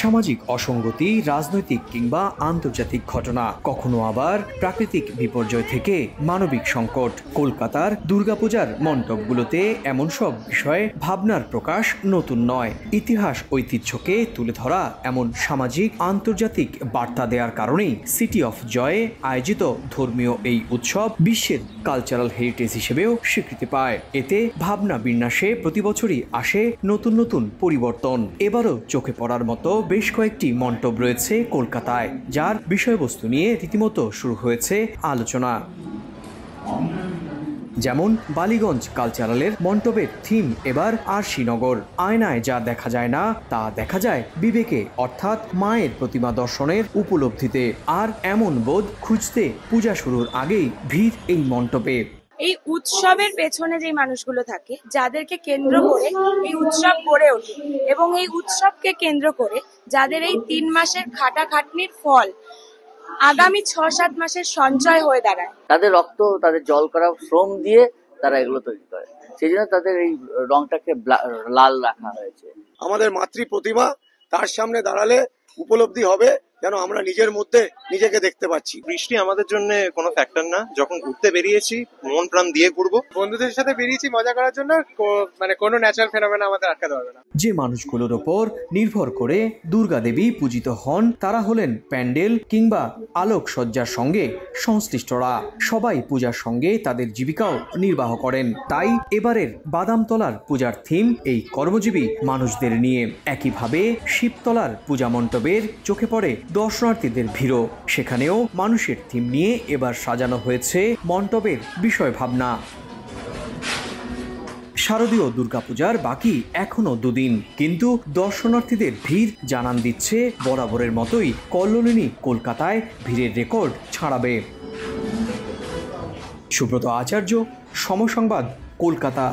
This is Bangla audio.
সামাজিক অসঙ্গতি, রাজনৈতিক কিংবা আন্তর্জাতিক ঘটনা, কখনো আবার প্রাকৃতিক বিপর্যয় থেকে মানবিক সংকট, কলকাতার দুর্গাপূজার মণ্ডপগুলোতে এমন সব বিষয়ে ভাবনার প্রকাশ নতুন নয়। ইতিহাস ঐতিহ্যকে তুলে ধরা, এমন সামাজিক আন্তর্জাতিক বার্তা দেওয়ার কারণেই সিটি অফ জয়ে আয়োজিত ধর্মীয় এই উৎসব বিশ্বের কালচারাল হেরিটেজ হিসেবেও স্বীকৃতি পায়। এতে ভাবনা বিন্যাসে প্রতি বছরই আসে নতুন নতুন পরিবর্তন। এবারও চোখে পড়ার মতো বেশ কয়েকটি মণ্ডপ রয়েছে কলকাতায়, যার বিষয়বস্তু নিয়ে রীতিমতো শুরু হয়েছে আলোচনা। যেমন বালিগঞ্জ কালচারালের মণ্ডপের থিম এবার আরশিনগর। আয়নায় যা দেখা যায় না তা দেখা যায় বিবেকে, অর্থাৎ মায়ের প্রতিমা দর্শনের উপলব্ধিতে। আর এমন বোধ খুঁজতে পূজা শুরুর আগেই ভিড় এই মণ্ডপে। এই উৎসবের পেছনে যে মানুষগুলো থাকে, যাদেরকে কেন্দ্র করে এই উৎসব গড়ে ওঠে, এবং এই উৎসবকে কেন্দ্র করে যাদের এই 3 মাসের খাটাখাটনির ফল আগামী 6-7 মাসের সঞ্চয় হয়ে দাঁড়ায়। তাদের রক্ত, তাদের জল করা শ্রম দিয়ে তারা এগুলো তৈরি করে, সেই জন্য তাদের এই রংটাকে লাল রাখা হয়েছে। আমাদের মাতৃ প্রতিমা, তার সামনে দাঁড়ালে উপলব্ধি হবে যেন আমরা নিজের মধ্যে নিজেকে দেখতে পাচ্ছি। বৃষ্টি আমাদের জন্য কোনো ফ্যাক্টর না। যখন ঘুরতে বেরিয়েছি মন প্রাণ দিয়ে ঘুরবো, বন্ধুদের সাথে বেরিয়েছি মজা করার জন্য, মানে কোনো ন্যাচারাল ফেনোমেনা আমাদের আটকাতে পারবে না। যে মানুষগুলোর ওপর নির্ভর করে দুর্গা দেবী পূজিত হন তারা হলেন প্যান্ডেল কিংবা আলোকসজ্জার সঙ্গে সংশ্লিষ্টরা। সবাই পূজার সঙ্গে তাদের জীবিকাও নির্বাহ করেন। তাই এবারের বাদামতলার পূজার থিম এই কর্মজীবী মানুষদের নিয়ে। একইভাবে শিবতলার পূজা মণ্ডপের চোখে পড়ে দর্শনার্থীদের ভিড়ও। সেখানেও মানুষের থিম নিয়ে এবার সাজানো হয়েছে মণ্ডপের বিষয় ভাবনা। শারদীয় দুর্গাপূজার বাকি এখনো 2 দিন, কিন্তু দর্শনার্থীদের ভিড় জানান দিচ্ছে বরাবরের মতোই কল্লোলিনী কলকাতায় ভিড়ের রেকর্ড ছাড়াবে। সুব্রত আচার্য, সময় সংবাদ, কলকাতা।